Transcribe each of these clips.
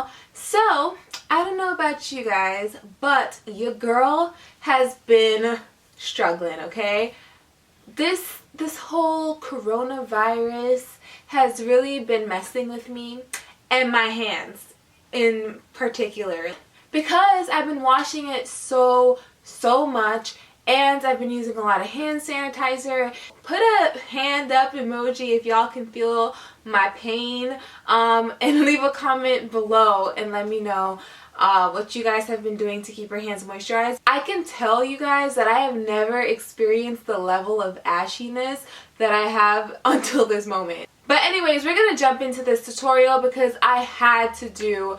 y'all. So I don't know about you guys, but your girl has been struggling, okay? This whole coronavirus has really been messing with me and my hands in particular, because I've been washing it so much, and I've been using a lot of hand sanitizer. Put a hand up emoji if y'all can feel my pain, and leave a comment below and let me know what you guys have been doing to keep your hands moisturized. I can tell you guys that I have never experienced the level of ashiness that I have until this moment. But anyways, we're gonna jump into this tutorial because I had to do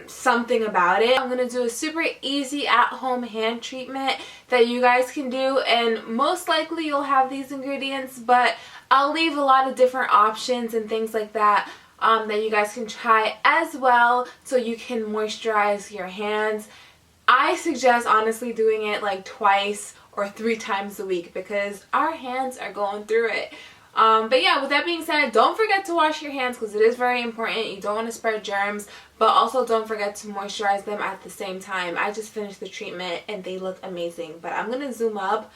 something about it. I'm gonna do a super easy at-home hand treatment that you guys can do, and most likely you'll have these ingredients, but I'll leave a lot of different options and things like that that you guys can try as well, so you can moisturize your hands. I suggest honestly doing it like twice or 3 times a week because our hands are going through it. But yeah, with that being said, don't forget to wash your hands because it is very important. You don't want to spread germs, but also don't forget to moisturize them at the same time. I just finished the treatment and they look amazing, but I'm going to zoom up.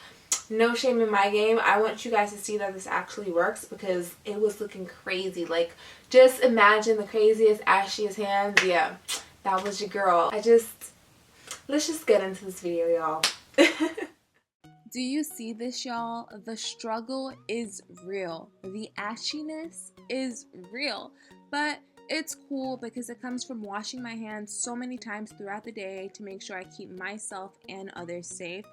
No shame in my game. I want you guys to see that this actually works because it was looking crazy. Like, just imagine the craziest, ashiest hands. Yeah, that was your girl. Let's just get into this video, y'all. Do you see this, y'all? The struggle is real. The ashiness is real. But it's cool because it comes from washing my hands so many times throughout the day to make sure I keep myself and others safe.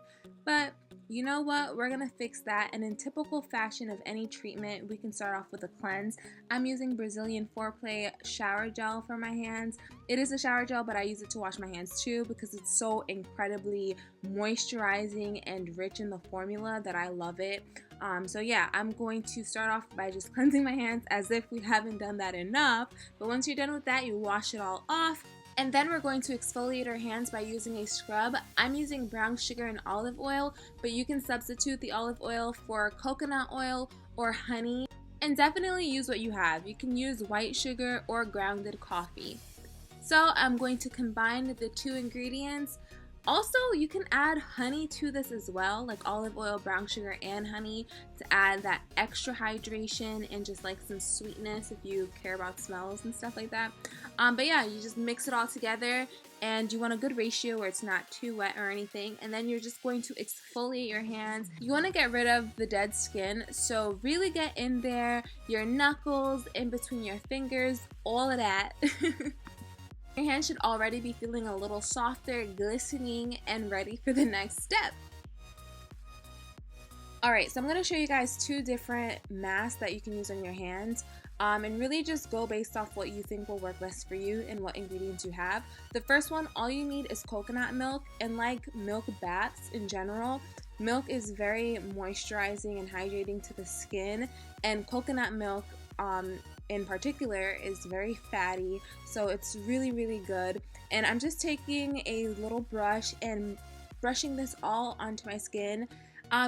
But you know what? We're gonna fix that, and in typical fashion of any treatment, we can start off with a cleanse. I'm using Brazilian Foreplay shower gel for my hands. It is a shower gel, but I use it to wash my hands too because it's so incredibly moisturizing and rich in the formula that I love it. So yeah, I'm going to start off by just cleansing my hands as if we haven't done that enough. But once you're done with that, you wash it all off. And then we're going to exfoliate our hands by using a scrub. I'm using brown sugar and olive oil, but you can substitute the olive oil for coconut oil or honey. And definitely use what you have. You can use white sugar or grounded coffee. So I'm going to combine the 2 ingredients. Also, you can add honey to this as well, like olive oil, brown sugar, and honey to add that extra hydration and just like some sweetness if you care about smells and stuff like that. But yeah, you just mix it all together, and you want a good ratio where it's not too wet or anything. And then you're just going to exfoliate your hands. You want to get rid of the dead skin, so really get in there, your knuckles, in between your fingers, all of that. Your hands should already be feeling a little softer, glistening, and ready for the next step. Alright, so I'm going to show you guys 2 different masks that you can use on your hands. And really just go based off what you think will work best for you and what ingredients you have. The first one, all you need is coconut milk, and like milk baths in general, milk is very moisturizing and hydrating to the skin, and coconut milk in particular is very fatty, so it's really good. And I'm just taking a little brush and brushing this all onto my skin.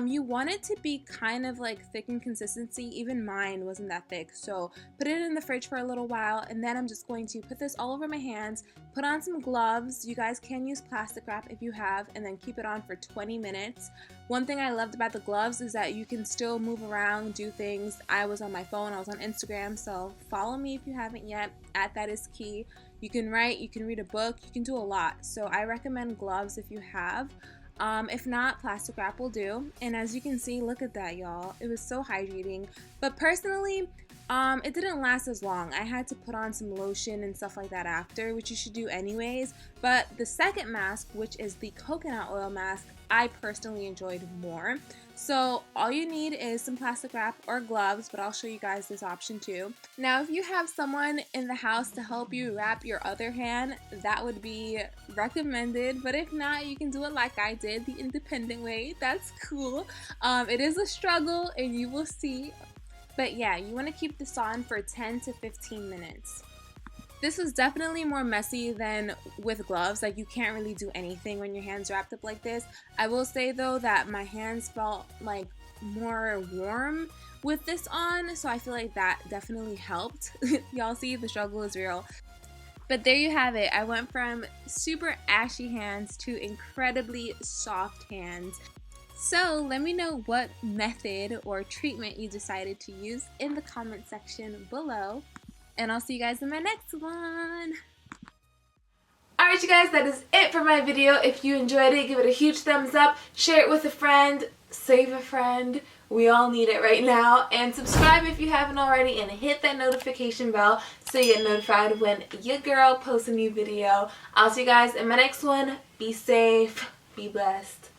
You want it to be kind of like thick in consistency. Even mine wasn't that thick, so put it in the fridge for a little while, and then I'm just going to put this all over my hands, put on some gloves. You guys can use plastic wrap if you have, and then keep it on for 20 minutes. One thing I loved about the gloves is that you can still move around, do things. I was on my phone, I was on Instagram, so follow me if you haven't yet, @thatiskey. You can write, you can read a book, you can do a lot, so I recommend gloves if you have. If not, plastic wrap will do. And as you can see, look at that, y'all. It was so hydrating. But personally, it didn't last as long. I had to put on some lotion and stuff like that after, which you should do anyways. But the second mask, which is the coconut oil mask, I personally enjoyed more. So all you need is some plastic wrap or gloves, but I'll show you guys this option too. Now, if you have someone in the house to help you wrap your other hand, that would be recommended. But if not, you can do it like I did, the independent way. That's cool. It is a struggle, and you will see. But yeah, you want to keep this on for 10 to 15 minutes. This was definitely more messy than with gloves. Like, you can't really do anything when your hands wrapped up like this. I will say though that my hands felt like more warm with this on, so I feel like that definitely helped. Y'all see, the struggle is real. But there you have it. I went from super ashy hands to incredibly soft hands. So let me know what method or treatment you decided to use in the comment section below. And I'll see you guys in my next one. Alright you guys, that is it for my video. If you enjoyed it, give it a huge thumbs up, share it with a friend, save a friend. We all need it right now. And subscribe if you haven't already, and hit that notification bell so you get notified when your girl posts a new video. I'll see you guys in my next one. Be safe, be blessed.